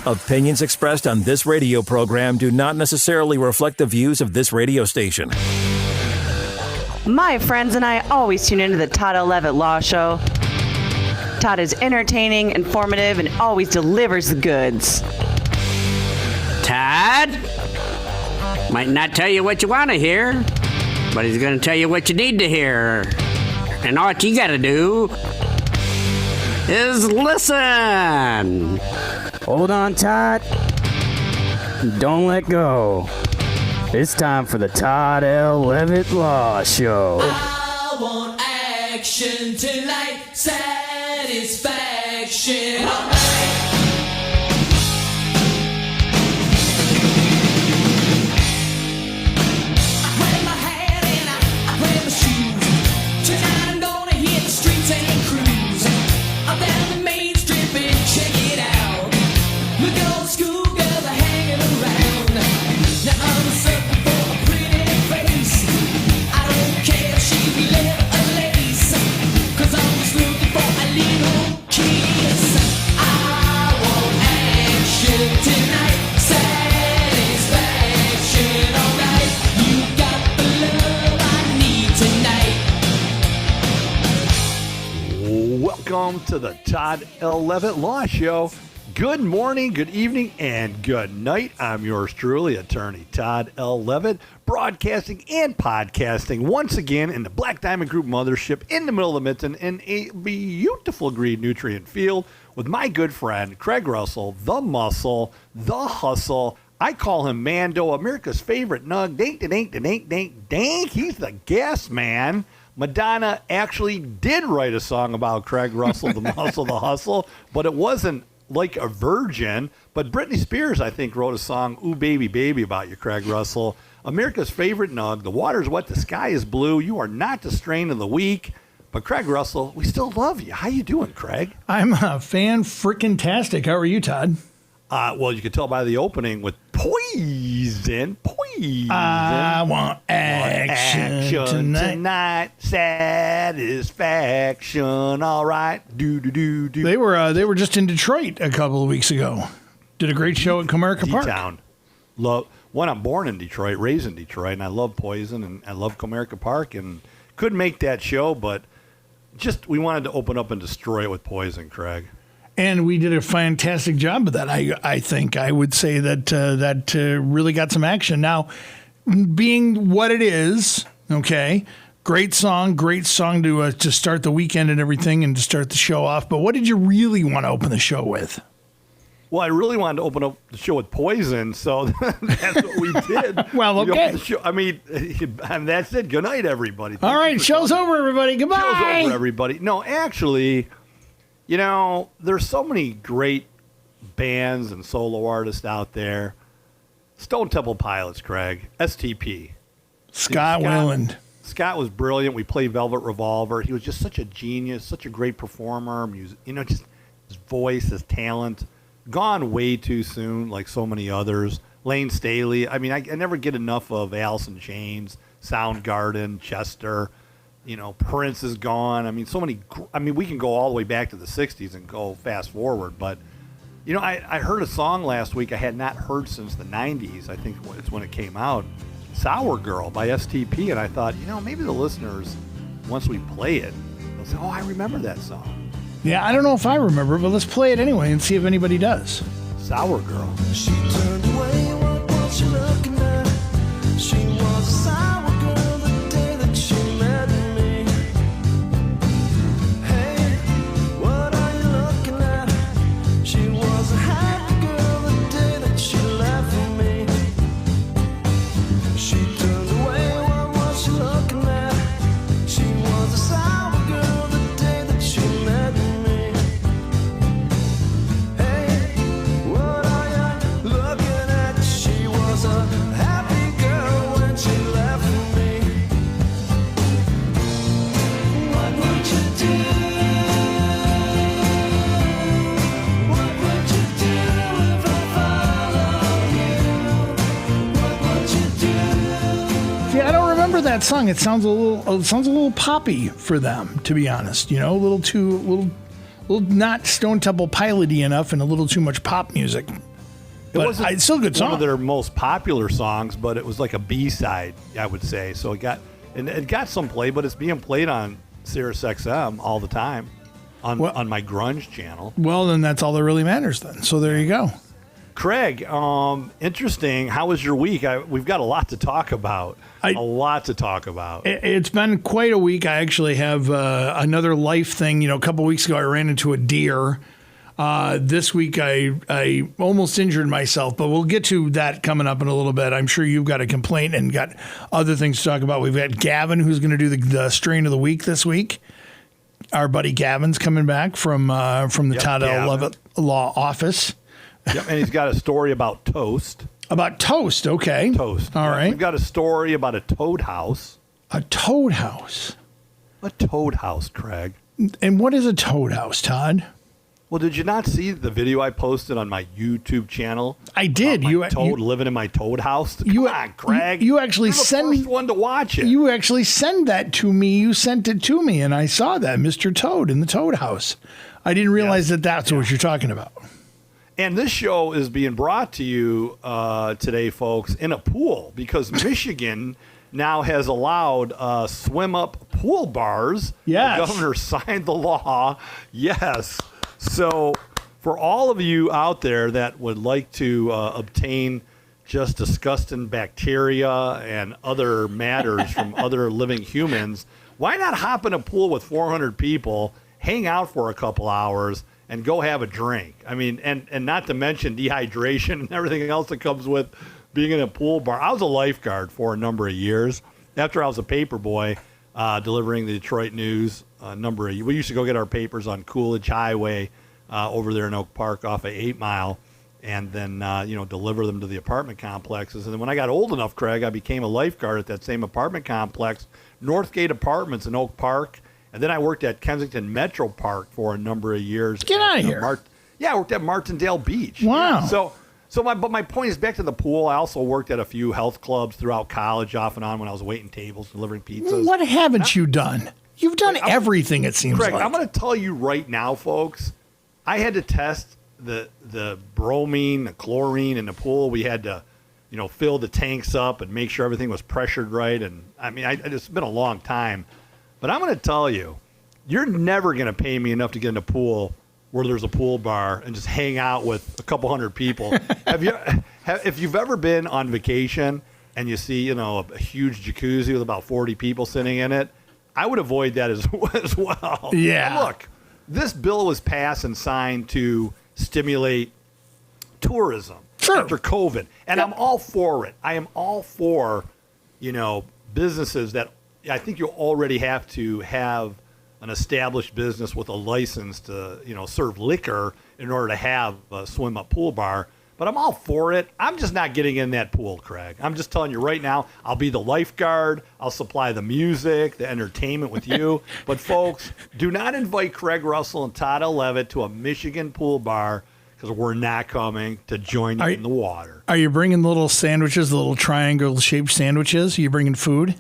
Opinions expressed on this radio program do not necessarily reflect the views of this radio station. My friends and I always tune into the Todd Levitt Law Show. Todd is entertaining, informative, and always delivers the goods. Todd might not tell you what you want to hear, but he's going to tell you what you need to hear. And all you got to do is listen. Hold on, Todd. Don't let go. It's time for the Todd L. Levitt Law Show. I want action tonight, satisfaction all night. I grab my hat and I grab my shoes. Tonight I'm gonna hit the streets and cruise. I'm down the main strip and check it out. Look at all the schoolgirls are hanging around. Now I'm a sucker for a pretty face. I don't care if she be leather or lace, 'cause I'm just looking for a little kiss. I want action tonight, satisfaction all night. You got the love I need tonight. Welcome to the Todd L. Levitt Law Show. Good morning, good evening, and good night. I'm yours truly, attorney Todd L. Levitt, broadcasting and podcasting once again in the Black Diamond Group mothership in the middle of the mitten in a beautiful green nutrient field with my good friend Craig Russell, the muscle, the hustle. I call him Mando, America's favorite nug. Dank, dank, dank, dank, dank. He's the gas man. Madonna actually did write a song about Craig Russell, the muscle, the hustle, but it wasn't like a virgin. But Britney Spears, I think, wrote a song, Ooh Baby Baby, about you, Craig Russell. America's favorite nug. The water's wet, the sky is blue. You are not the strain of the week. But Craig Russell, we still love you. How you doing, Craig? I'm a fan-frickin-tastic. How are you, Todd? Well, you could tell by the opening with Poison. I want action tonight. Satisfaction. All right. Do. They were just in Detroit a couple of weeks ago. Did a great show at Comerica Park. D-Town. I'm born in Detroit, raised in Detroit, and I love Poison, and I love Comerica Park, and couldn't make that show, but just we wanted to open up and destroy it with Poison, Craig. And we did a fantastic job of that. I think I would say that really got some action. Now, being what it is, okay, great song to start the weekend and everything, and to start the show off. But what did you really want to open the show with? Well, I really wanted to open up the show with Poison, so that's what we did. Well, okay. And that's it. Good night, everybody. All right, show's over, everybody. Goodbye. Show's over, everybody. No, actually, you know, there's so many great bands and solo artists out there. Stone Temple Pilots, Craig. STP. Scott Weiland. Scott was brilliant. We played Velvet Revolver. He was just such a genius, such a great performer. Just his voice, his talent. Gone way too soon, like so many others. Lane Staley. I mean, I never get enough of Alice in Chains, Soundgarden, Chester. You know, Prince is gone. I mean, we can go all the way back to the 60s and go fast forward. But, you know, I heard a song last week I had not heard since the 90s. I think it's when it came out. Sour Girl by STP. And I thought, you know, maybe the listeners, once we play it, they'll say, oh, I remember that song. Yeah, I don't know if I remember, but let's play it anyway and see if anybody does. Sour Girl. She turned away, what was she looking at? She was a sour girl the day that she met me. Hey, what are you looking at? She was a happy girl the day that she left me. She turned away, what was she looking at? She was a sour girl the day that she met me. That song, it sounds a little poppy for them, to be honest. You know, a little not Stone Temple Pilot-y enough, and a little too much pop music. it's still a good song. One of their most popular songs, but it was like a B-side, I would say. So it got some play, but it's being played on Sirius XM all the time on my grunge channel. Well, then that's all that really matters then. So there you go. Craig, interesting. How was your week? We've got a lot to talk about. It's been quite a week. I actually have another life thing. A couple weeks ago, I ran into a deer. This week, I almost injured myself, but we'll get to that coming up in a little bit. I'm sure you've got a complaint and got other things to talk about. We've got Gavin, who's going to do the strain of the week this week. Our buddy Gavin's coming back from the Todd Levitt Law Office. Yep, and he's got a story about toast. About toast, okay. Toast. All right. We've got a story about a toad house. A toad house? A toad house, Craig. And what is a toad house, Todd? Well, did you not see the video I posted on my YouTube channel? I did. You living in my toad house? Come on, Craig. You actually You're the first one to watch it. You actually sent that to me. You sent it to me, and I saw that, Mr. Toad in the toad house. I didn't realize that's what you're talking about. And this show is being brought to you today, folks, in a pool because Michigan now has allowed swim-up pool bars. Yes. The governor signed the law. Yes. So for all of you out there that would like to obtain just disgusting bacteria and other matters from other living humans, why not hop in a pool with 400 people, hang out for a couple hours, and go have a drink? I mean, and not to mention dehydration and everything else that comes with being in a pool bar. I was a lifeguard for a number of years. After I was a paper boy delivering the Detroit News, we used to go get our papers on Coolidge Highway over there in Oak Park off of 8 Mile and then, deliver them to the apartment complexes. And then when I got old enough, Craig, I became a lifeguard at that same apartment complex, Northgate Apartments in Oak Park. And then I worked at Kensington Metro Park for a number of years. Get out of here. I worked at Martindale Beach. Wow. But my point is back to the pool. I also worked at a few health clubs throughout college off and on when I was waiting tables, delivering pizzas. What haven't you done? You've done everything, it seems Craig, like. I'm going to tell you right now, folks, I had to test the bromine, the chlorine in the pool. We had to, fill the tanks up and make sure everything was pressured right. And, I mean, it's been a long time. But I'm going to tell you, you're never going to pay me enough to get in a pool where there's a pool bar and just hang out with a couple hundred people. If you've ever been on vacation and you see, a huge jacuzzi with about 40 people sitting in it, I would avoid that as well. Yeah. Now look, this bill was passed and signed to stimulate tourism after COVID, and I'm all for it. I am all for, businesses that I think you already have to have an established business with a license to, serve liquor in order to have a swim-up pool bar. But I'm all for it. I'm just not getting in that pool, Craig. I'm just telling you right now, I'll be the lifeguard. I'll supply the music, the entertainment with you. But, folks, do not invite Craig Russell and Todd Levitt to a Michigan pool bar because we're not coming to join you in the water. Are you bringing little sandwiches, the little triangle-shaped sandwiches? Are you bringing food?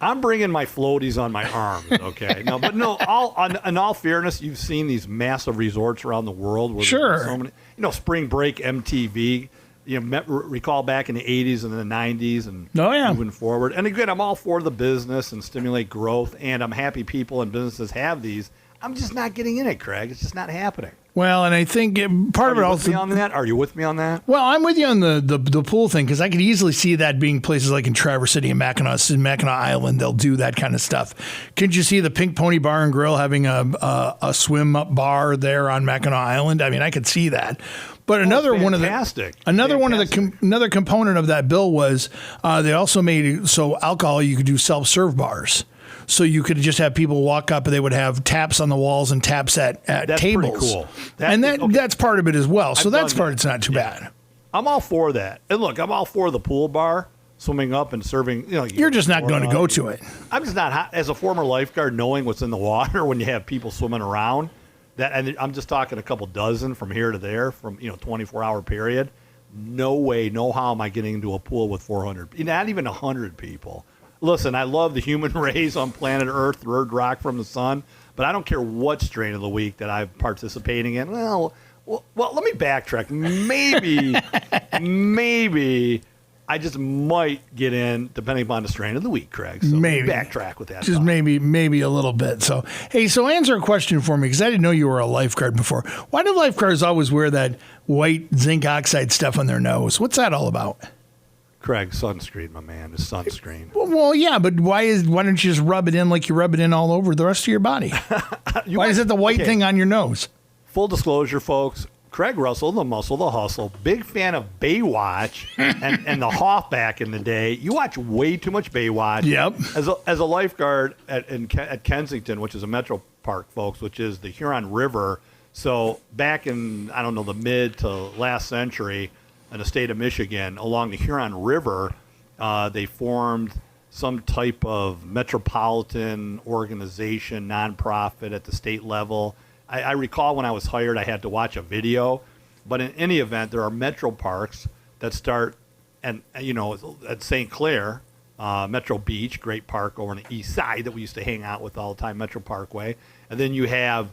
I'm bringing my floaties on my arms, okay? In all fairness, you've seen these massive resorts around the world. Where sure. So many, Spring Break, MTV, recall back in the 80s and the 90s and moving forward. And again, I'm all for the business and stimulate growth, and I'm happy people and businesses have these. I'm just not getting in it, Craig. It's just not happening. Well, and I think part of it also. Are you with me on that? Well, I'm with you on the pool thing because I could easily see that being places like in Traverse City and Mackinac Island. They'll do that kind of stuff. Could you see the Pink Pony Bar and Grill having a swim up bar there on Mackinac Island? I mean, I could see that. But another component of that bill was they also made it so alcohol you could do self-serve bars. So you could just have people walk up and they would have taps on the walls and taps at that's tables. Pretty cool. That's part of it as well. So that's part it's not too bad. I'm all for that. And look, I'm all for the pool bar, swimming up and serving. You're just not going to go to it. I'm just not, as a former lifeguard, knowing what's in the water when you have people swimming around. And I'm just talking a couple dozen from here to there from 24-hour period. No way, no how am I getting into a pool with 400, not even 100 people. Listen, I love the human race on planet Earth, third rock from the sun, but I don't care what strain of the week that I'm participating in. Well, Well, let me backtrack. Maybe I just might get in, depending upon the strain of the week, Craig. So Maybe. backtrack with that. Just thought. maybe a little bit. So, hey, so answer a question for me, because I didn't know you were a lifeguard before. Why do lifeguards always wear that white zinc oxide stuff on their nose? What's that all about? Craig, sunscreen, my man. It's sunscreen. Well, yeah, but why don't you just rub it in like you rub it in all over the rest of your body? Why is it the white thing on your nose? Full disclosure, folks. Craig Russell, the muscle, the hustle, big fan of Baywatch and the Hoff back in the day. You watch way too much Baywatch. Yep. As a lifeguard at Kensington, which is a metro park, folks, which is the Huron River. So back in, I don't know, the mid to last century in the state of Michigan, along the Huron River, they formed some type of metropolitan organization, nonprofit at the state level. I recall when I was hired, I had to watch a video. But in any event, there are metro parks that start at St. Clair, Metro Beach, great park over on the east side that we used to hang out with all the time, Metro Parkway. And then you have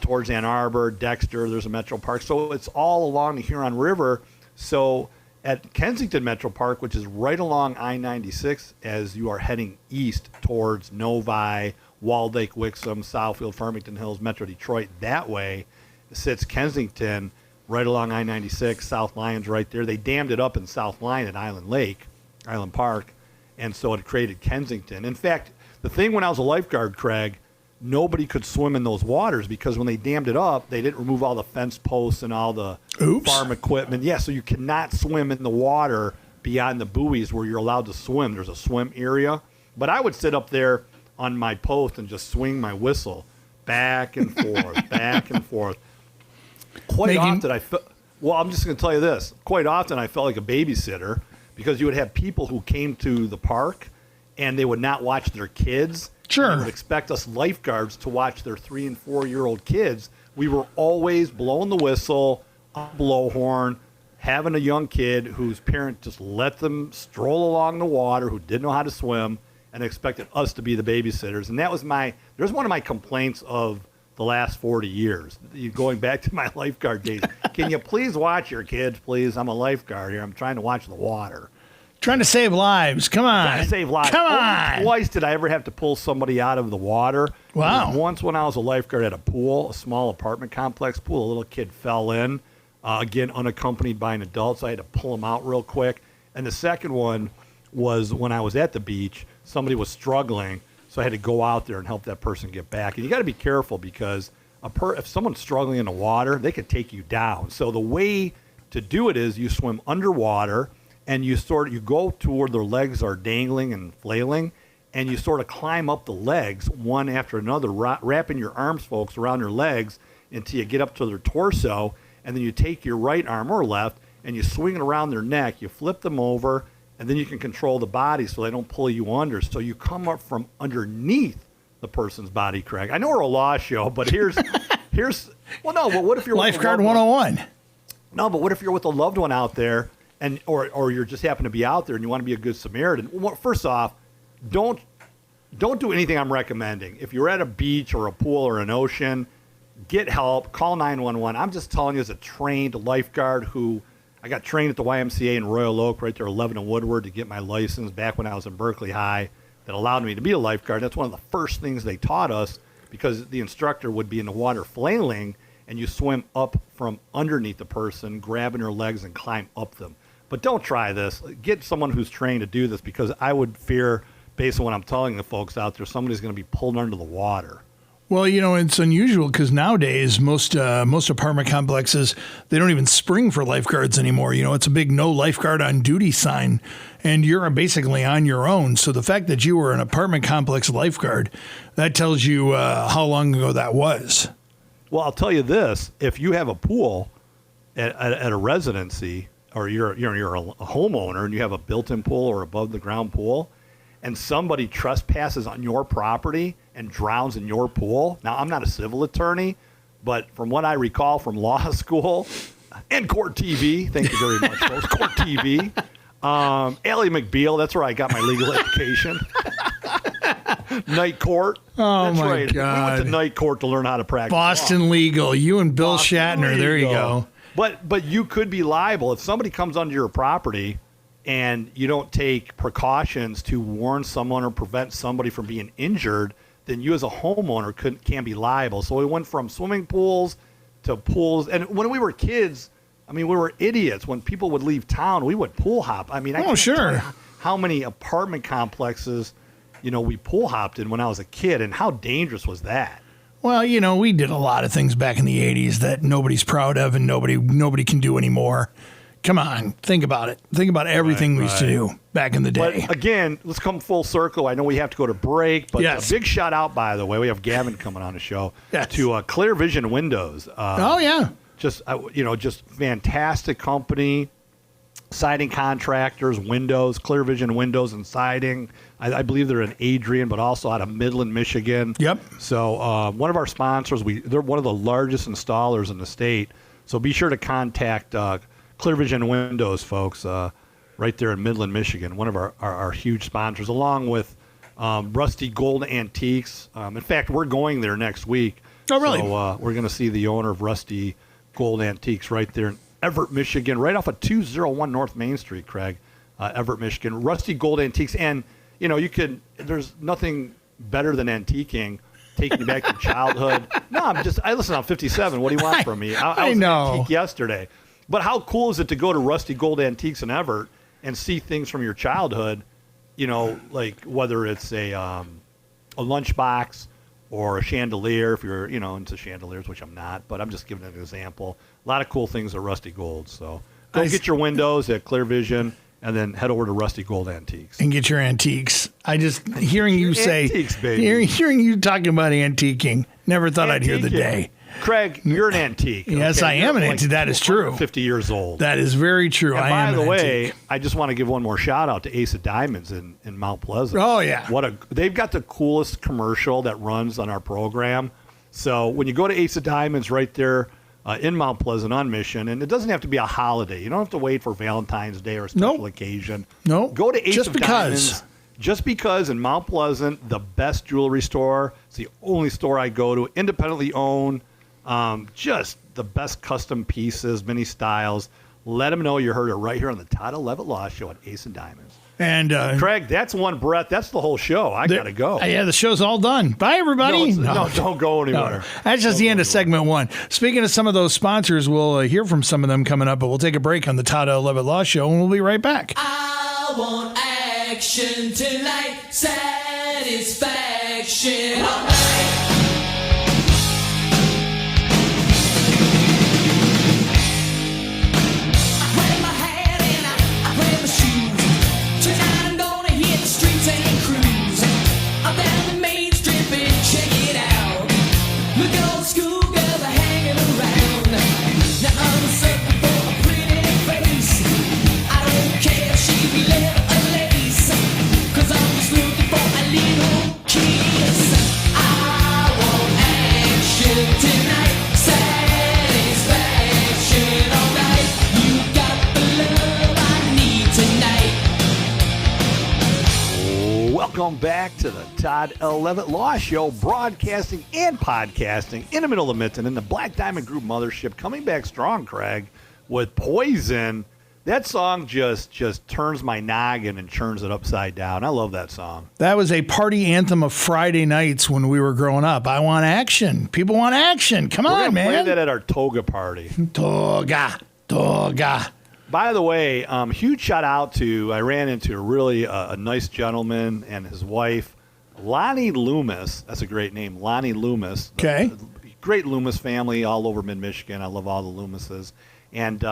towards Ann Arbor, Dexter, there's a metro park. So it's all along the Huron River. So at Kensington Metro Park, which is right along I-96 as you are heading east towards Novi, Walled Lake, Wixom, Southfield, Farmington Hills, Metro Detroit, that way sits Kensington right along I-96, South Lyons right there. They dammed it up in South Lyon at Island Park, and so it created Kensington. In fact, the thing when I was a lifeguard, Craig, nobody could swim in those waters because when they dammed it up, they didn't remove all the fence posts and all the farm equipment. Yeah, so you cannot swim in the water beyond the buoys where you're allowed to swim. There's a swim area. But I would sit up there on my post and just swing my whistle back and forth, back and forth. Quite often I'm just going to tell you this. Quite often I felt like a babysitter because you would have people who came to the park and they would not watch their kids. Sure. They would expect us lifeguards to watch their 3 and 4 year old kids. We were always blowing the whistle, a blowhorn, having a young kid whose parent just let them stroll along the water, who didn't know how to swim, and expected us to be the babysitters. And that was there's one of my complaints of the last 40 years, going back to my lifeguard days. Can you please watch your kids, please? I'm a lifeguard here. I'm trying to watch the water. Trying to save lives. Come on. Trying to save lives. Come Only on. twice did I ever have to pull somebody out of the water. Wow. It was once when I was a lifeguard at a pool, a small apartment complex pool. A little kid fell in, again, unaccompanied by an adult, so I had to pull him out real quick. And the second one was when I was at the beach. Somebody was struggling, so I had to go out there and help that person get back. And you got to be careful because if someone's struggling in the water, they could take you down. So the way to do it is you swim underwater, and you go to where their legs are dangling and flailing, and you sort of climb up the legs one after another, wrapping your arms, folks, around their legs until you get up to their torso, and then you take your right arm or left, and you swing it around their neck. You flip them over, and then you can control the body so they don't pull you under. So you come up from underneath the person's body, Craig. I know we're a law show, but but what if you're Lifeguard 101? No, but what if you're with a loved one out there, and or you're just happen to be out there and you want to be a good Samaritan? Well, first off, don't do anything I'm recommending. If you're at a beach or a pool or an ocean, get help. Call 911. I'm just telling you as a trained lifeguard who I got trained at the YMCA in Royal Oak right there, 11 and Woodward, to get my license back when I was in Berkeley High. That allowed me to be a lifeguard. That's one of the first things they taught us because the instructor would be in the water flailing and you swim up from underneath the person, grabbing their legs and climb up them. But don't try this. Get someone who's trained to do this because I would fear, based on what I'm telling the folks out there, somebody's going to be pulled under the water. Well, it's unusual because nowadays most apartment complexes, they don't even spring for lifeguards anymore. It's a big no lifeguard on duty sign, and you're basically on your own. So the fact that you were an apartment complex lifeguard, that tells you how long ago that was. Well, I'll tell you this: if you have a pool at a residency, or you're a homeowner and you have a built-in pool or above the ground pool, and somebody trespasses on your property and drowns in your pool. Now, I'm not a civil attorney, but from what I recall from law school and Court TV, thank you very much, folks, Court TV, Allie McBeal, that's where I got my legal education. Night Court. Oh, That's my right. God. We went to Night Court to learn how to practice Boston law. Legal. You and Bill Boston Shatner. There you go. But you could be liable if somebody comes onto your property and you don't take precautions to warn someone or prevent somebody from being injured. Then you as a homeowner can be liable. So we went from swimming pools to pools. And when we were kids, I mean, we were idiots. When people would leave town, we would pool hop. I mean, I can't tell you how many apartment complexes, we pool hopped in when I was a kid, and how dangerous was that? Well, we did a lot of things back in the 80s that nobody's proud of and nobody can do anymore. Come on, think about it. Think about everything we used to do back in the day. But again, let's come full circle. I know we have to go to break, but a big shout out, by the way. We have Gavin coming on the show to Clear Vision Windows. Just fantastic company, siding contractors, windows, Clear Vision Windows and siding. I believe they're in Adrian, but also out of Midland, Michigan. Yep. So one of our sponsors, they're one of the largest installers in the state. So be sure to contact Clear Vision Windows, folks, right there in Midland, Michigan. One of our huge sponsors, along with Rusty Gold Antiques. In fact, we're going there next week. Oh, really? So we're going to see the owner of Rusty Gold Antiques right there in Everett, Michigan, right off of 201 North Main Street, Craig. Everett, Michigan. Rusty Gold Antiques. And, there's nothing better than antiquing, taking you back to childhood. No, I'm 57. What do you want from me? I was an antique yesterday. But how cool is it to go to Rusty Gold Antiques in Everett and see things from your childhood, like whether it's a lunchbox or a chandelier, if you're, into chandeliers, which I'm not, but I'm just giving an example. A lot of cool things at Rusty Gold. So go get your windows at Clear Vision and then head over to Rusty Gold Antiques. And get your antiques. Hearing you say, antiques, baby. Hearing you talking about antiquing, never thought I'd hear the day. Craig, you're an antique. Yes, I am an antique. That is true. 50 years old. That is very true. And by the way, I just want to give one more shout out to Ace of Diamonds in Mount Pleasant. Oh, yeah. They've got the coolest commercial that runs on our program. So when you go to Ace of Diamonds right there in Mount Pleasant on Mission, and it doesn't have to be a holiday. You don't have to wait for Valentine's Day or a special occasion. No. Go to Ace of Diamonds. Just because in Mount Pleasant, the best jewelry store. It's the only store I go to, independently owned. Just the best custom pieces, many styles. Let them know you heard it right here on the Todd Levitt Law Show at Ace and Diamonds. And Craig, that's one breath. That's the whole show. I got to go. Yeah, the show's all done. Bye, everybody. No, don't go anywhere. No. That's just the end of segment one. Speaking of some of those sponsors, we'll hear from some of them coming up, but we'll take a break on the Todd Levitt Law Show, and we'll be right back. I want action tonight, satisfaction all night. Welcome back to the Todd Levitt Law Show, broadcasting and podcasting in the middle of Mitten in the Black Diamond Group mothership, coming back strong, Craig, with Poison. That song just turns my noggin and churns it upside down. I love that song. That was a party anthem of Friday nights when we were growing up. I want action. People want action. Come on, man. We're going to play that at our toga party. Toga. By the way, huge shout out to, I ran into a really a nice gentleman and his wife, Lonnie Loomis. That's a great name, Lonnie Loomis. Okay. Great Loomis family all over mid-Michigan. I love all the Loomises. And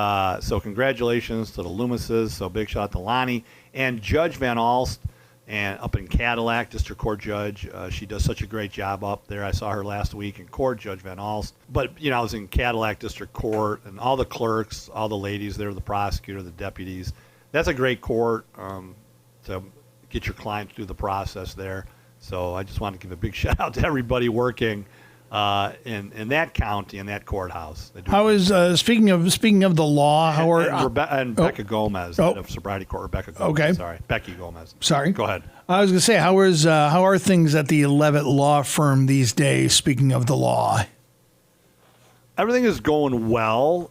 so congratulations to the Loomises. So big shout out to Lonnie. And Judge Van Alst, and up in Cadillac, District Court Judge. She does such a great job up there. I saw her last week in court, Judge Van Alst. But, I was in Cadillac District Court, and all the clerks, all the ladies there, the prosecutor, the deputies. That's a great court to get your client through the process there. So I just want to give a big shout out to everybody working in that county, in that courthouse. How is speaking of the law? How are Becca Gomez, head of sobriety court. Rebecca Gomez. Okay. Sorry, Becky Gomez. Sorry. Go ahead. I was going to say, how are things at the Levitt Law Firm these days? Speaking of the law, everything is going well.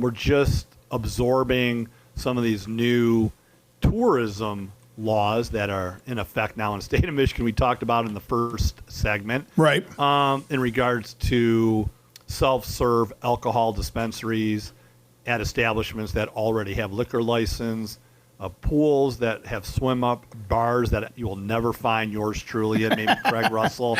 We're just absorbing some of these new tourism laws that are in effect now in the state of Michigan. We talked about in the first segment, right? In regards to self-serve alcohol dispensaries at establishments that already have liquor license, pools that have swim up, bars that you will never find yours truly at, maybe Craig Russell.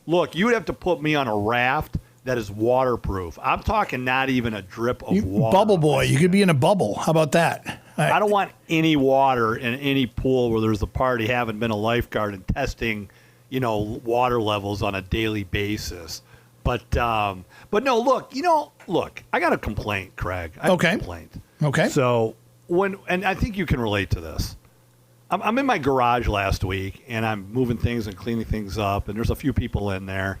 Look, you would have to put me on a raft that is waterproof. I'm talking not even a drip of water. Bubble boy, you could be in a bubble. How about that? I don't want any water in any pool where there's a party, haven't been a lifeguard and testing, water levels on a daily basis. But no, look, I got a complaint, Craig. I have a complaint. Okay. So and I think you can relate to this. I'm in my garage last week and I'm moving things and cleaning things up, and there's a few people in there.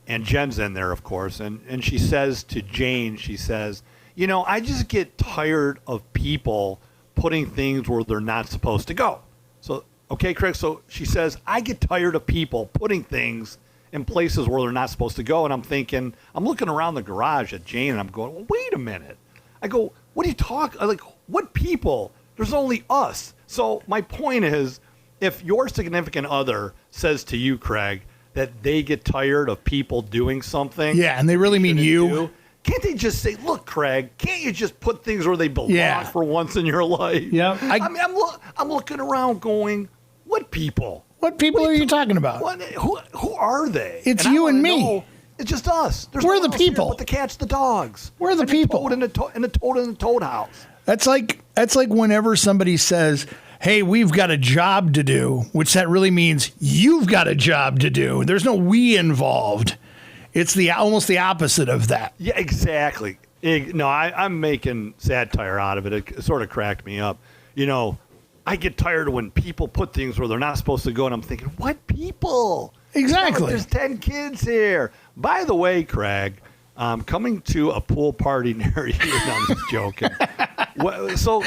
And Jen's in there, of course, and she says to Jane, I just get tired of people putting things where they're not supposed to go. So, okay, Craig, so she says, I get tired of people putting things in places where they're not supposed to go. And I'm looking around the garage at Jane, and I'm going, well, wait a minute. I go, what are you talking? Like, what people? There's only us. So my point is, if your significant other says to you, Craig, that they get tired of people doing something. Yeah, and they really mean you. Can't they just say, look, Craig, can't you just put things where they belong for once in your life? Yeah. I'm looking around going, what people? What people are you talking about? Who are they? It's you and me. It's just us. We're the people. But the cats, the dogs. We're the people. And the toad in the toad house. That's like whenever somebody says, hey, we've got a job to do, which that really means you've got a job to do. There's no we involved. It's almost the opposite of that. Yeah, exactly. No, I'm making satire out of it. It sort of cracked me up. I get tired when people put things where they're not supposed to go, and I'm thinking, what people? Exactly. There's 10 kids here. By the way, Craig, coming to a pool party near you. No, I'm just joking. So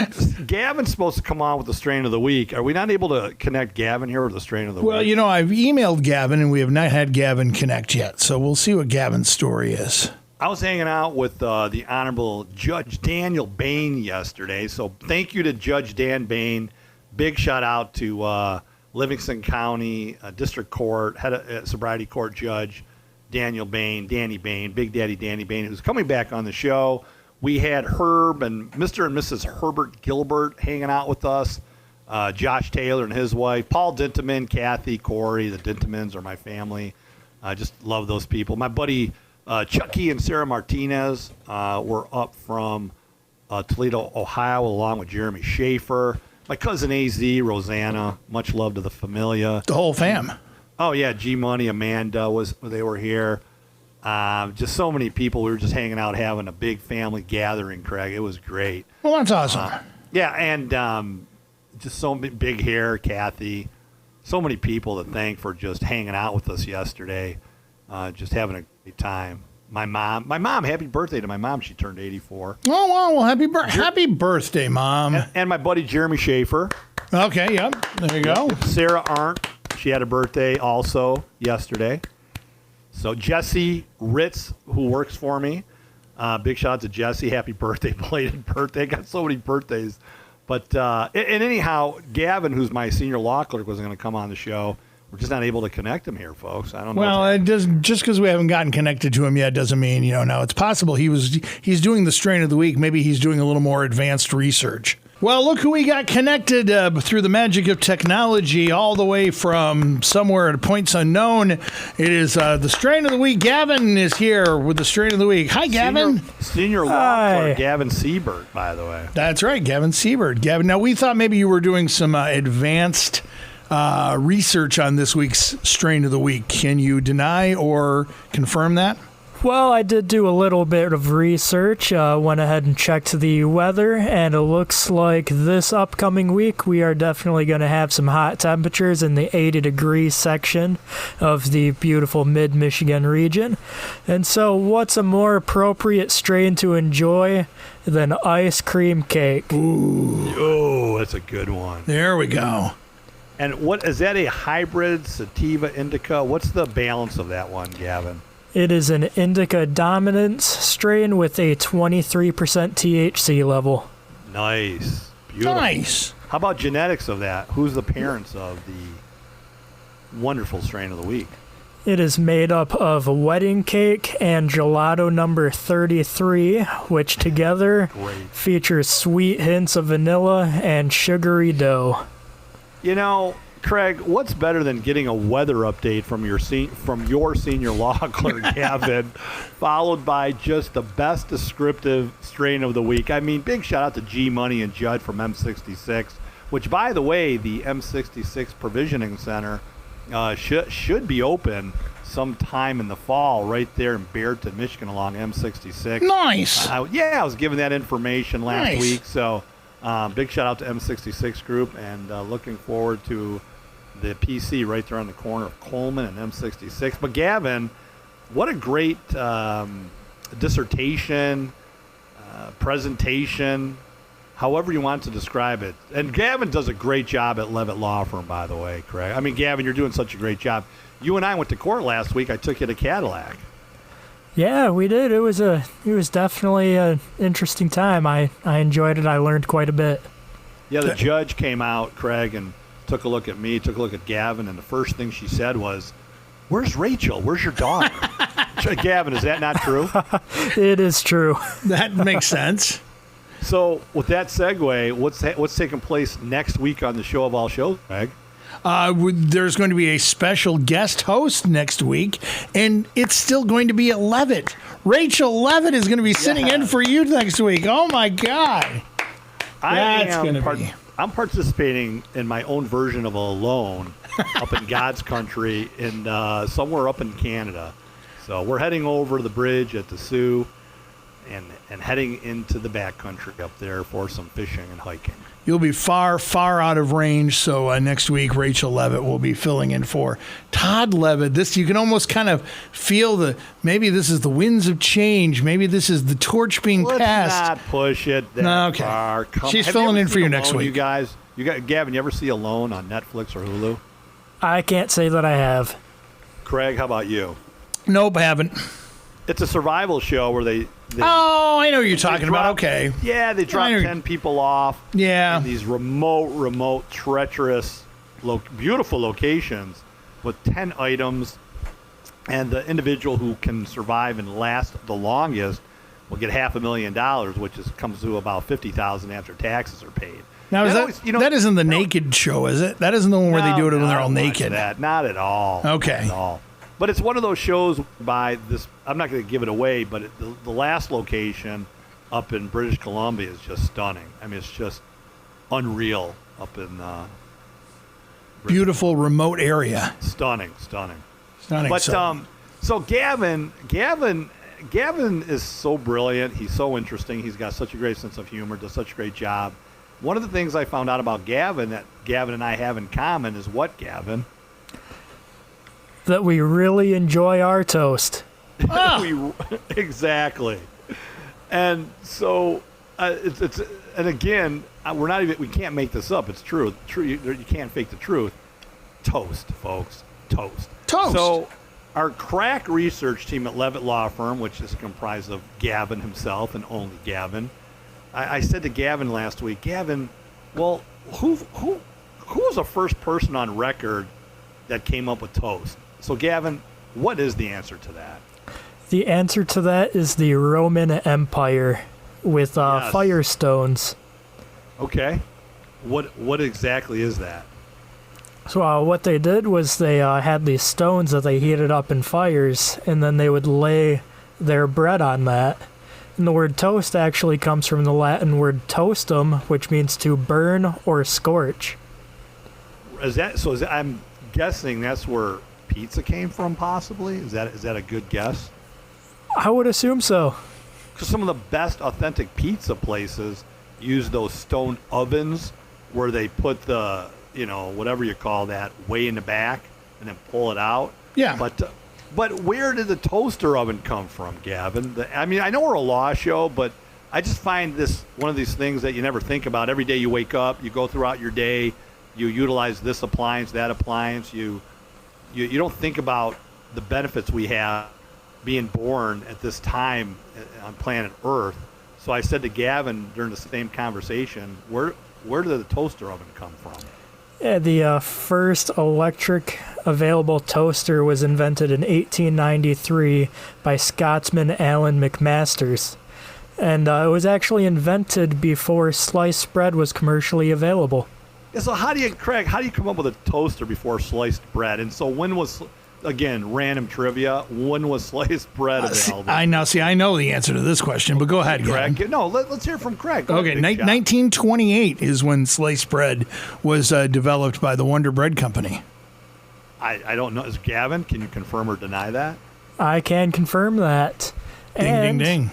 Gavin's supposed to come on with the strain of the week. Are we not able to connect Gavin here with the strain of the week? Well, I've emailed Gavin, and we have not had Gavin connect yet. So we'll see what Gavin's story is. I was hanging out with the Honorable Judge Daniel Bain yesterday. So thank you to Judge Dan Bain. Big shout out to Livingston County District Court, head of sobriety court judge Danny Bain, Big Daddy Danny Bain, who's coming back on the show. We had Herb and Mr. and Mrs. Herbert Gilbert hanging out with us, Josh Taylor and his wife, Paul Dinteman, Kathy, Corey. The Dintemans are my family. I just love those people. My buddy Chucky and Sarah Martinez were up from Toledo, Ohio, along with Jeremy Schaefer. My cousin AZ, Rosanna, much love to the familia. The whole fam. Oh, yeah, G-Money, Amanda, they were here. Just so many people. We were just hanging out, having a big family gathering, Craig. It was great. Well, that's awesome. Yeah, and just so big hair, Kathy. So many people to thank for just hanging out with us yesterday, just having a great time. My mom, happy birthday to my mom. She turned 84. Oh, wow. Well, happy birthday, Mom. And my buddy Jeremy Schaefer. Okay, yep. There you go. Sarah Arndt. She had a birthday also yesterday. So Jesse Ritz, who works for me, big shout out to Jesse. Happy birthday, belated birthday. Got so many birthdays. But and anyhow, Gavin, who's my senior law clerk, was going to come on the show. We're just not able to connect him here, folks. I don't know. Well, it doesn't, just because we haven't gotten connected to him yet doesn't mean, now it's possible he's doing the strain of the week. Maybe he's doing a little more advanced research. Well, look who we got connected through the magic of technology all the way from somewhere at points unknown. It is the strain of the week. Gavin is here with the strain of the week. Hi, Gavin. Senior law clerk Gavin Siebert, by the way. That's right, Gavin Siebert. Gavin, now we thought maybe you were doing some advanced research on this week's strain of the week. Can you deny or confirm that? Well, I did do a little bit of research, went ahead and checked the weather, and it looks like this upcoming week we are definitely going to have some hot temperatures in the 80-degree section of the beautiful mid-Michigan region. And so what's a more appropriate strain to enjoy than ice cream cake? Ooh. Oh, that's a good one. There we go. And what is that, a hybrid sativa indica? What's the balance of that one, Gavin? It is an indica dominance strain with a 23% THC level. Nice. Beautiful. Nice. How about genetics of that? Who's the parents of the wonderful strain of the week? It is made up of wedding cake and gelato number 33, which together features sweet hints of vanilla and sugary dough. You know, Craig, what's better than getting a weather update from your senior law clerk, Gavin, followed by just the best descriptive strain of the week? I mean, big shout out to G Money and Judd from M66, which, by the way, the M66 Provisioning Center should be open sometime in the fall right there in Bearton, Michigan along M66. Nice. I was given that information last Nice. week, so big shout out to M66 Group, and looking forward to the PC right there on the corner of Coleman and M66. But Gavin, what a great dissertation, presentation, however you want to describe it. And Gavin does a great job at Levitt Law Firm, by the way, Craig. I mean, Gavin, you're doing such a great job. You and I went to court last week. I took you to Cadillac. Yeah, we did. It was definitely an interesting time. I enjoyed it. I learned quite a bit. Yeah, the judge came out, Craig, and took a look at me, took a look at Gavin, and the first thing she said was, "Where's Rachel? Where's your daughter?" Gavin, is that not true? It is true. That makes sense. So, with that segue, what's taking place next week on the show of all shows, Craig? There's going to be a special guest host next week, and it's still going to be at Levitt. Rachel Levitt is going to be sitting in for you next week. Oh, my God. I'm participating in my own version of Alone up in God's country in somewhere up in Canada. So we're heading over the bridge at the Sioux and heading into the backcountry up there for some fishing and hiking. You'll be far, far out of range. So next week, Rachel Levitt will be filling in for Todd Levitt. This, you can almost kind of feel maybe this is the winds of change. Maybe this is the torch being passed. Let's not push it that far. She's filling in for you next Alone, week. You guys, Gavin, you ever see Alone on Netflix or Hulu? I can't say that I have. Craig, how about you? Nope, haven't. It's a survival show where they Oh, I know what you're talking about. Okay. Yeah, they drop 10 people off. Yeah. In these remote, treacherous, beautiful locations with 10 items. And the individual who can survive and last the longest will get $500,000, which comes to about $50,000 after taxes are paid. Now, that isn't the naked show, is it? That isn't the one where they do it when they're all naked. Not at all. Okay. Not at all. But it's one of those shows by this, I'm not going to give it away, but the last location up in British Columbia is just stunning. I mean, it's just unreal up in beautiful remote area. Stunning. But so Gavin is so brilliant. He's so interesting. He's got such a great sense of humor, does such a great job. One of the things I found out about Gavin that Gavin and I have in common is what, Gavin? That we really enjoy our toast. Exactly. And so and again, we can't make this up. It's true. You can't fake the truth. Toast, folks. Toast. So our crack research team at Levitt Law Firm, which is comprised of Gavin himself and only Gavin, I said to Gavin last week, Gavin, well, who was the first person on record that came up with toast? So, Gavin, what is the answer to that? The answer to that is the Roman Empire with firestones. Okay. What exactly is that? So what they did was they had these stones that they heated up in fires, and then they would lay their bread on that. And the word toast actually comes from the Latin word toastum, which means to burn or scorch. I'm guessing that's where pizza came from, possibly? Is that a good guess? I would assume so. Because some of the best authentic pizza places use those stone ovens where they put the, whatever you call that, way in the back and then pull it out. Yeah. But where did the toaster oven come from, Gavin? I know we're a law show, but I just find this one of these things that you never think about. Every day you wake up, you go throughout your day, you utilize this appliance, that appliance. You don't think about the benefits we have being born at this time on planet Earth. So I said to Gavin during the same conversation, where did the toaster oven come from? Yeah, the first electric available toaster was invented in 1893 by Scotsman Alan McMasters. And it was actually invented before sliced bread was commercially available. Yeah, so Craig, how do you come up with a toaster before sliced bread? And so when was, again, random trivia, when was sliced bread available? I know the answer to this question, but go ahead, Craig. Gavin. No, let's hear from Craig. Go Okay, ahead, big shot. 1928 is when sliced bread was developed by the Wonder Bread Company. I don't know. Is Gavin, can you confirm or deny that? I can confirm that. Ding, ding, ding.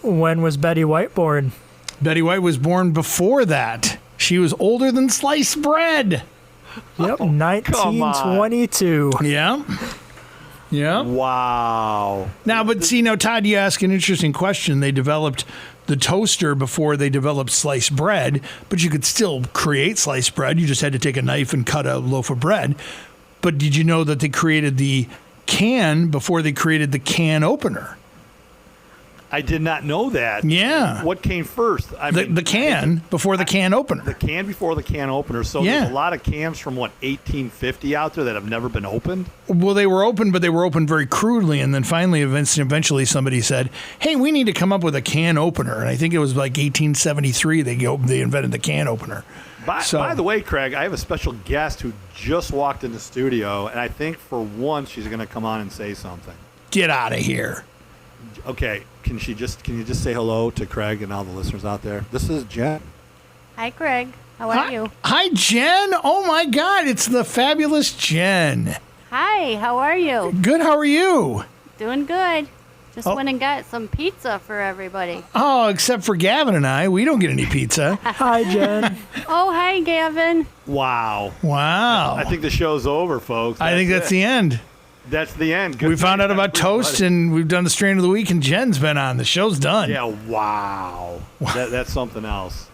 When was Betty White born? Betty White was born before that. She was older than sliced bread. Yep, 1922. Yeah. Yeah. Wow. Now, but see, Todd, you ask an interesting question. They developed the toaster before they developed sliced bread, but you could still create sliced bread. You just had to take a knife and cut a loaf of bread. But did you know that they created the can before they created the can opener? I did not know that. Yeah. What came first? The can before the can opener. The can before the can opener. So Yeah. there's a lot of cans from, 1850 out there that have never been opened? Well, they were open, but they were opened very crudely. And then finally, eventually somebody said, hey, we need to come up with a can opener. And I think it was like 1873 they invented the can opener. By the way, Craig, I have a special guest who just walked in the studio, and I think for once she's going to come on and say something. Get out of here. Okay, can you just say hello to Craig and all the listeners out there? This is Jen. Hi, Craig. How are you? Hi, Jen. Oh, my God. It's the fabulous Jen. Hi, how are you? Good. How are you? Doing good. Just went and got some pizza for everybody. Oh, except for Gavin and I. We don't get any pizza. Hi, Jen. Oh, hi, Gavin. Wow. Wow. I think the show's over, folks. I think that's the end. That's the end. Good We found night, out about everybody. toast, and we've done the strain of the week, and Jen's been on. The show's done. Yeah, wow. That's something else.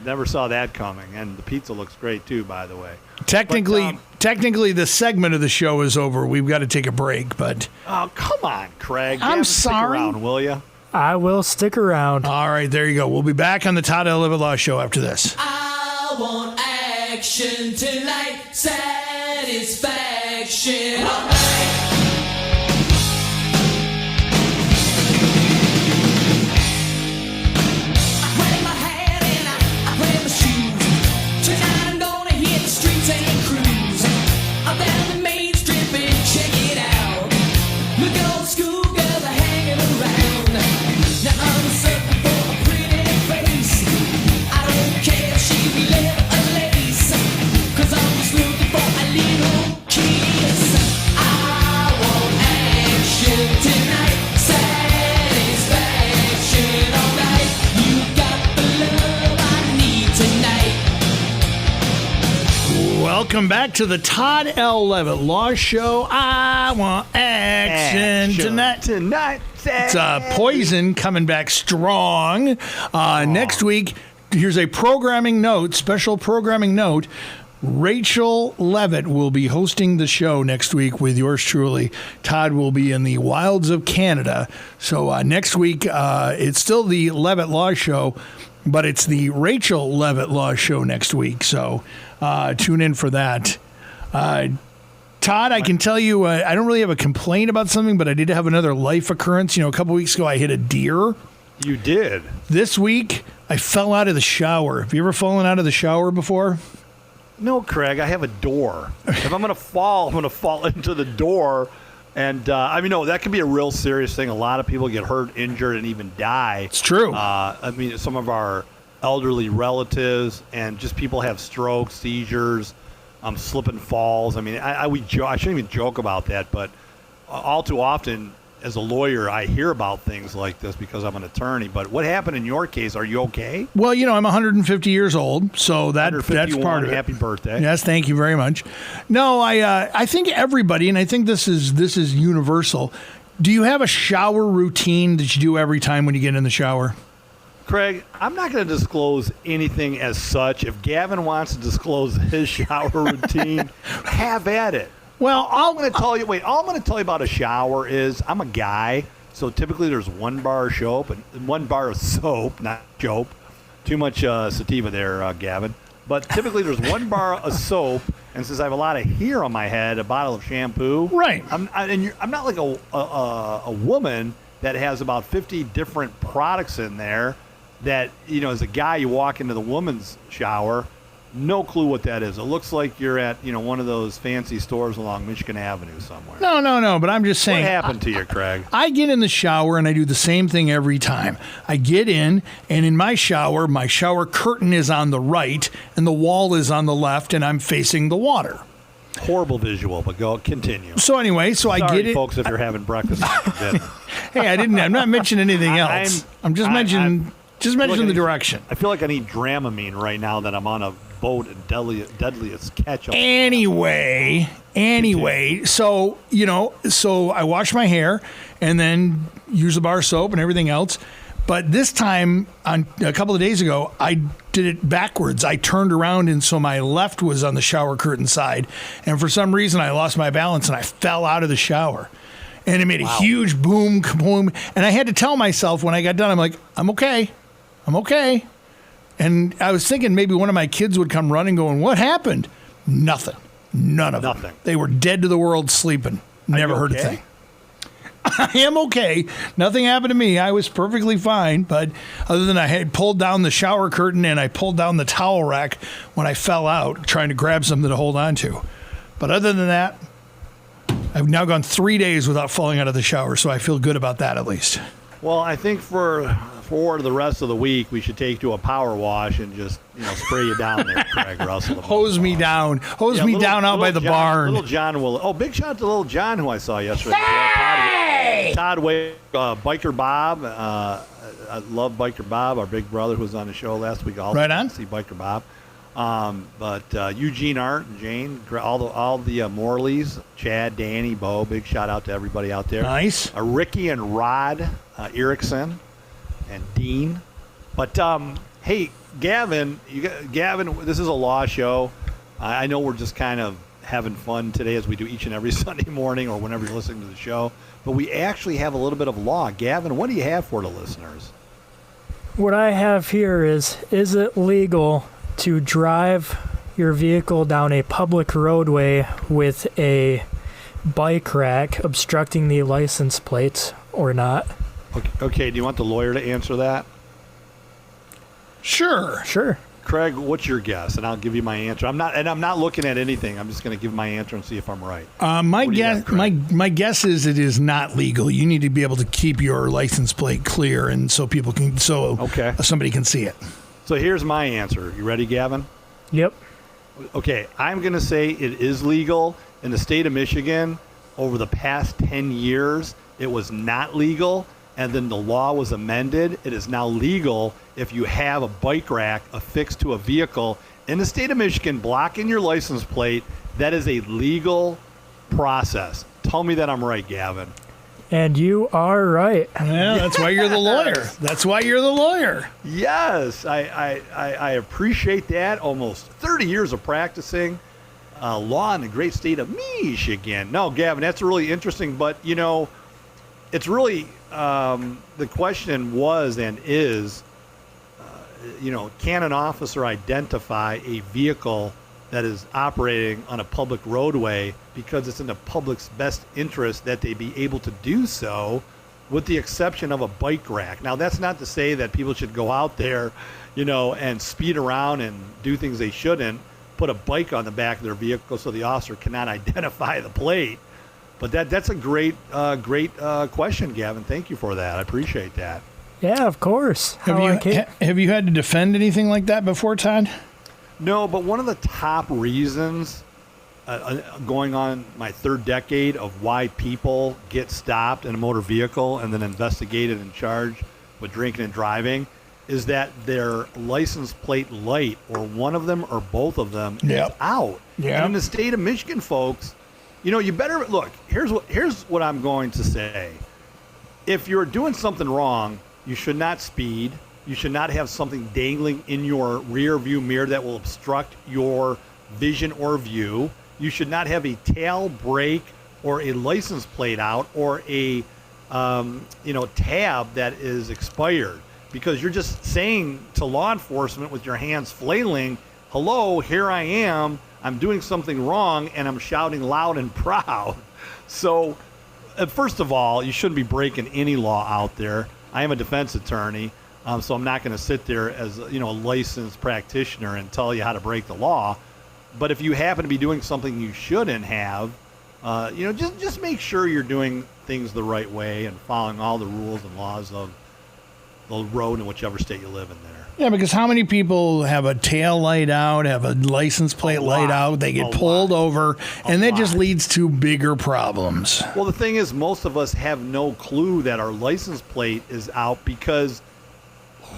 Never saw that coming. And the pizza looks great, too, by the way. Technically, the segment of the show is over. We've got to take a break, but... Oh, come on, Craig. I'm Gavin, sorry. Stick around, will you? I will stick around. All right, there you go. We'll be back on the Todd L. Levitt Law Show after this. I want action tonight, satisfaction all night. I grab my hat and I grab my shoes. Tonight I'm gonna hit the streets and cruise. I'm down the main strip and check it out. Look at all the schoolgirls are hanging around. Now I'm searching for a pretty face. I don't care if she's leather or lace, 'cause I'm just looking for a little kiss. I want action tonight, satisfaction all night. You got the love I need tonight. Welcome back to the Todd L. Levitt Law Show. I want action tonight. It's Poison coming back strong. Next week, here's a special programming note. Rachel Levitt will be hosting the show next week with yours truly. Todd will be in the wilds of Canada. So next week, it's still the Levitt Law Show, but it's the Rachel Levitt Law Show next week. So tune in for that. Todd, I can tell you, I don't really have a complaint about something, but I did have another life occurrence. A couple weeks ago, I hit a deer. You did. This week, I fell out of the shower. Have you ever fallen out of the shower before? No, Craig, I have a door. If I'm going to fall, I'm going to fall into the door. And, no, that can be a real serious thing. A lot of people get hurt, injured, and even die. It's true. Some of our elderly relatives and just people have strokes, seizures, slip and falls. I shouldn't even joke about that, but all too often as a lawyer, I hear about things like this because I'm an attorney. But what happened in your case? Are you okay? Well, I'm 150 years old, so that's part of it. Happy birthday! Yes, thank you very much. No, I think everybody, and I think this is universal. Do you have a shower routine that you do every time when you get in the shower? Craig, I'm not going to disclose anything as such. If Gavin wants to disclose his shower routine, have at it. Well, all I'm going to tell you about a shower is I'm a guy, so typically there's one bar of soap, not soap. Too much sativa there, Gavin. But typically there's one bar of soap, and since I have a lot of hair on my head, a bottle of shampoo. Right. I'm not like a woman that has about 50 different products in there. That, as a guy, you walk into the woman's shower, no clue what that is. It looks like you're at, one of those fancy stores along Michigan Avenue somewhere. No, but I'm just saying. What happened to you, Craig? I get in the shower and I do the same thing every time. I get in, and in my shower curtain is on the right and the wall is on the left, and I'm facing the water. Horrible visual, but continue. So anyway, Sorry, I get it. Folks, if you're having breakfast for dinner. Hey, I'm not mentioning anything else. I'm just mentioning the direction. I feel like I need Dramamine right now that I'm on a boat in deadliest catch. Anyway, so I wash my hair and then use the bar soap and everything else. But this time, a couple of days ago, I did it backwards. I turned around, and so my left was on the shower curtain side. And for some reason, I lost my balance, and I fell out of the shower. And it made a huge boom, kaboom. And I had to tell myself when I got done, I'm like, I'm okay. And I was thinking maybe one of my kids would come running going, what happened? Nothing. None of them. They were dead to the world sleeping. Never heard a thing. I am okay. Nothing happened to me. I was perfectly fine. But other than I had pulled down the shower curtain and I pulled down the towel rack when I fell out trying to grab something to hold on to. But other than that, I've now gone 3 days without falling out of the shower, so I feel good about that at least. Well, I think for the rest of the week, we should take you to a power wash and just spray you down there, Craig Russell. Hose me down out by the barn. Little John will. Oh, big shout out to Little John, who I saw yesterday. Hey! Todd Wade, Biker Bob. I love Biker Bob, our big brother who was on the show last week. Also, right on. See Biker Bob. But Eugene, Art, and Jane, all the Morleys, Chad, Danny, Bo, big shout out to everybody out there. Nice. Ricky and Rod Erickson and Dean. But hey, Gavin, this is a law show. I know we're just kind of having fun today as we do each and every Sunday morning or whenever you're listening to the show. But we actually have a little bit of law. Gavin, what do you have for the listeners? What I have here is it legal to drive your vehicle down a public roadway with a bike rack obstructing the license plates or not? Okay, do you want the lawyer to answer that? Sure. Craig, what's your guess? And I'll give you my answer. I'm not looking at anything. I'm just going to give my answer and see if I'm right. My guess is it is not legal. You need to be able to keep your license plate clear, and so somebody can see it. So here's my answer. You ready, Gavin? Yep. Okay, I'm going to say it is legal. In the state of Michigan, over the past 10 years, it was not legal, and then the law was amended. It is now legal if you have a bike rack affixed to a vehicle in the state of Michigan blocking your license plate. That is a legal process. Tell me that I'm right, Gavin. And you are right. Yeah, that's why you're the lawyer. Yes, I appreciate that. Almost 30 years of practicing law in the great state of Michigan. No, Gavin, that's really interesting. But, it's really the question was and is, can an officer identify a vehicle that is operating on a public roadway because it's in the public's best interest that they be able to do so, with the exception of a bike rack. Now, that's not to say that people should go out there, and speed around and do things they shouldn't, put a bike on the back of their vehicle so the officer cannot identify the plate. But that's a great question, Gavin. Thank you for that. I appreciate that. Yeah, of course. Have you had to defend anything like that before, Todd? No, but one of the top reasons going on my third decade of why people get stopped in a motor vehicle and then investigated and charged with drinking and driving is that their license plate light, or one of them or both of them, is out. And in the state of Michigan, folks, you better look. Here's what I'm going to say. If you're doing something wrong, you should not speed. You should not have something dangling in your rear view mirror that will obstruct your vision or view. You should not have a tail brake or a license plate out or a tab that is expired, because you're just saying to law enforcement with your hands flailing, hello, here I am, I'm doing something wrong, and I'm shouting loud and proud. So first of all, you shouldn't be breaking any law out there. I am a defense attorney, so I'm not going to sit there as a licensed practitioner and tell you how to break the law. But if you happen to be doing something you shouldn't have, just make sure you're doing things the right way and following all the rules and laws of the road in whichever state you live in there. Yeah, because how many people have a tail light out, have a license plate light out, they get pulled over, and that just leads to bigger problems. Well, the thing is, most of us have no clue that our license plate is out, because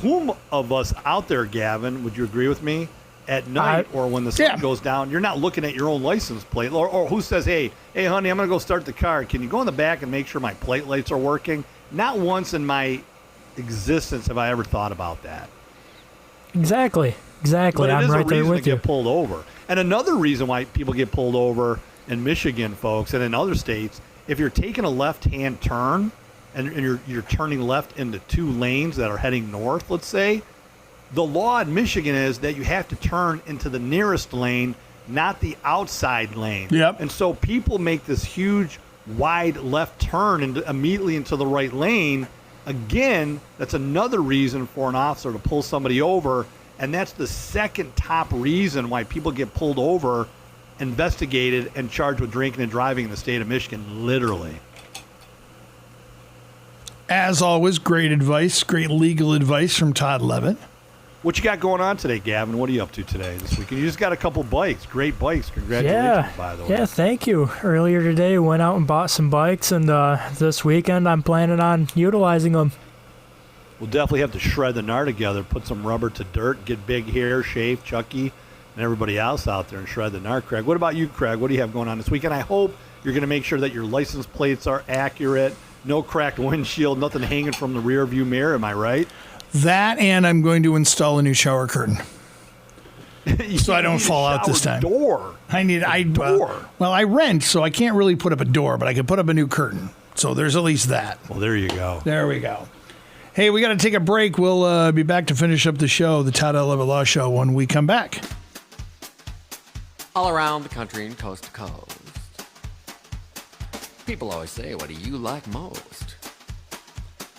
whom of us out there, Gavin, would you agree with me, at night or when the sun goes down, you're not looking at your own license plate, or who says, hey, honey, I'm going to go start the car. Can you go in the back and make sure my plate lights are working? Not once in my existence have I ever thought about that. Exactly. But I'm right there with you. Get pulled over. And another reason why people get pulled over in Michigan, folks, and in other states, if you're taking a left-hand turn and you're turning left into two lanes that are heading north, let's say, the law in Michigan is that you have to turn into the nearest lane, not the outside lane. Yep. And so people make this huge, wide left turn immediately into the right lane. Again, that's another reason for an officer to pull somebody over, and that's the second top reason why people get pulled over, investigated, and charged with drinking and driving in the state of Michigan, literally. As always, great advice, great legal advice from Todd Levitt. What you got going on today, Gavin? What are you up to today, this weekend? You just got a couple bikes. Great bikes. Congratulations, by the way. Yeah, thank you. Earlier today, went out and bought some bikes, and this weekend I'm planning on utilizing them. We'll definitely have to shred the gnar together, put some rubber to dirt, get Big Hair, Shave, Chucky, and everybody else out there and shred the gnar. Craig, what about you, Craig? What do you have going on this weekend? I hope you're going to make sure that your license plates are accurate, no cracked windshield, nothing hanging from the rear view mirror. Am I right? That, and I'm going to install a new shower curtain. So I don't fall out this time. Door. I need a door. Well, I rent, so I can't really put up a door, but I can put up a new curtain. So there's at least that. Well, there you go. There we go. Hey, we got to take a break. We'll be back to finish up the show, the Todd Levitt Law Show, when we come back. All around the country and coast to coast, people always say, what do you like most?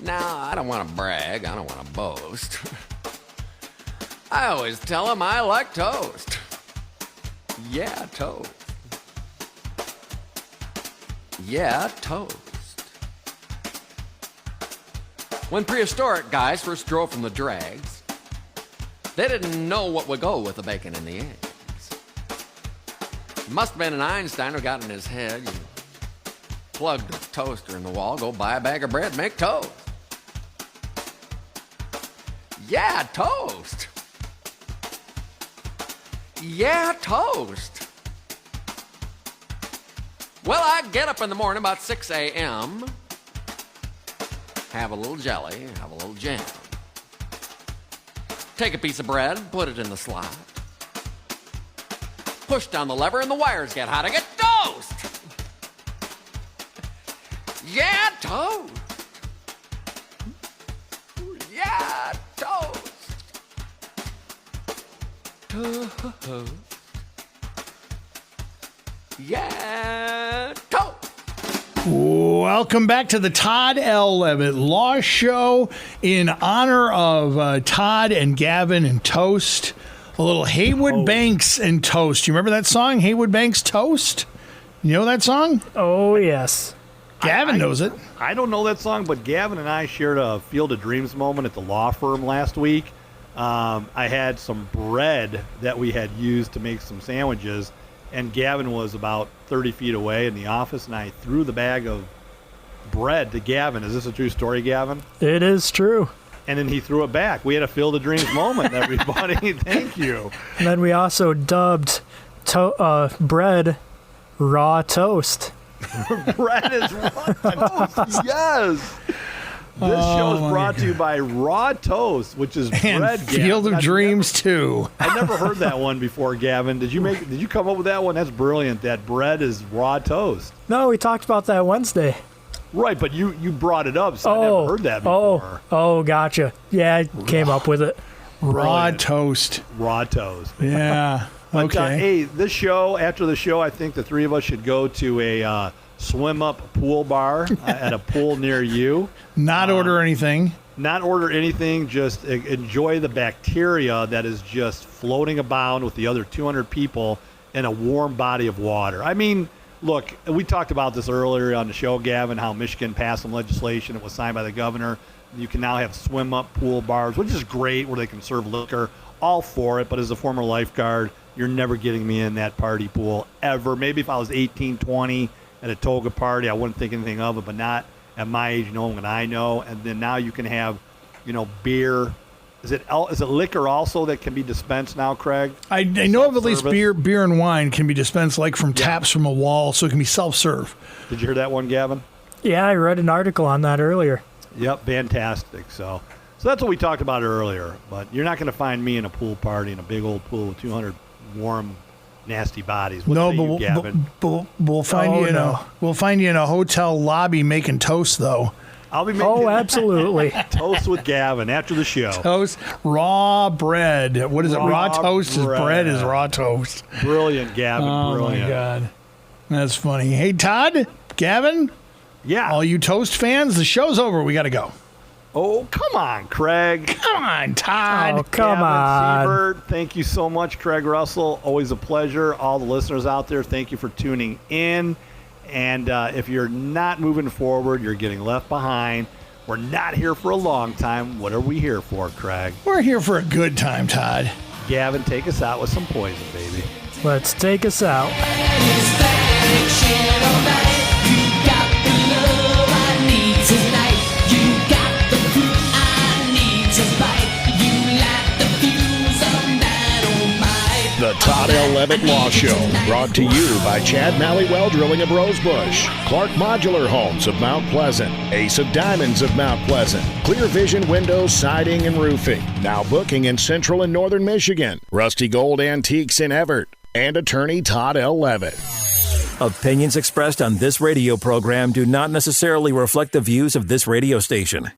Now, I don't want to brag, I don't want to boast. I always tell them I like toast. Yeah, toast. Yeah, toast. When prehistoric guys first drove from the drags, they didn't know what would go with the bacon and the eggs. Must have been an Einstein who got in his head, you plug the toaster in the wall, go buy a bag of bread, make toast. Yeah, toast. Yeah, toast. Well, I get up in the morning about 6 a.m., have a little jelly, have a little jam. Take a piece of bread, put it in the slot. Push down the lever and the wires get hot. I get toast. Yeah, toast. Yeah, toast. Toast. Yeah, toast. Welcome back to the Todd L. Levitt Law Show in honor of Todd and Gavin and Toast. A little Haywood Banks and Toast. You remember that song, Haywood Banks Toast? You know that song? Oh, yes. Gavin knows it. I don't know that song, but Gavin and I shared a Field of Dreams moment at the law firm last week. I had some bread that we had used to make some sandwiches, and Gavin was about 30 feet away in the office, and I threw the bag of bread to Gavin. Is this a true story, Gavin? It is true. And then he threw it back. We had a Field of Dreams moment, everybody. Thank you. And then we also dubbed bread raw toast. Bread is raw toast. Yes. This show is brought to you by Raw Toast, which is And bread. Field Gavin. of Dreams too. I never heard that one before, Gavin. Did you come up with that one? That's brilliant. That bread is raw toast. No, we talked about that Wednesday. Right, but you brought it up, so I never heard that before. Oh, gotcha. Yeah, I came up with it. Raw Brilliant. toast. Raw toast. Yeah. But, Okay. hey, this show, after the show, I think the three of us should go to a swim-up pool bar at a pool near you. Not order anything. Not order anything, just enjoy the bacteria that is just floating about with the other 200 people in a warm body of water. I mean, look, we talked about this earlier on the show, Gavin, how Michigan passed some legislation. It was signed by the governor. You can now have swim-up pool bars, which is great, where they can serve liquor. All for it, but as a former lifeguard, you're never getting me in that party pool ever. Maybe if I was 18, 20 at a toga party, I wouldn't think anything of it, but not at my age, knowing what I know. And then now you can have, beer. Is it liquor also that can be dispensed now, Craig? I know of at least Self-service? beer and wine can be dispensed like from taps from a wall, so it can be self-serve. Did you hear that one, Gavin? Yeah, I read an article on that earlier. Yep, fantastic. So that's what we talked about earlier. But you're not going to find me in a pool party in a big old pool with 200 warm, nasty bodies. What say you, Gavin? but we'll find we'll find you in a hotel lobby making toast though. I'll be making Oh, absolutely. toast with Gavin after the show. Toast, raw bread. What is it? Raw Raw toast is bread. bread is raw toast. Brilliant, Gavin. Oh Brilliant. my God, that's funny. Hey Todd, Gavin, Yeah. all you toast fans, the show's over. We got to go. Oh, come on, Craig. Come on, Todd. Oh, come Gavin on. Siebert, thank you so much, Craig Russell. Always a pleasure. All the listeners out there, thank you for tuning in. And if you're not moving forward, you're getting left behind. We're not here for a long time. What are we here for, Craig? We're here for a good time, Todd. Gavin, take us out with some poison, baby. Let's take us out. The Todd L. Levitt Law Show, brought to you by Chad Mallywell Drilling of Rosebush, Clark Modular Homes of Mount Pleasant, Ace of Diamonds of Mount Pleasant, Clear Vision Windows, Siding, and Roofing, now booking in Central and Northern Michigan, Rusty Gold Antiques in Everett, and attorney Todd L. Levitt. Opinions expressed on this radio program do not necessarily reflect the views of this radio station.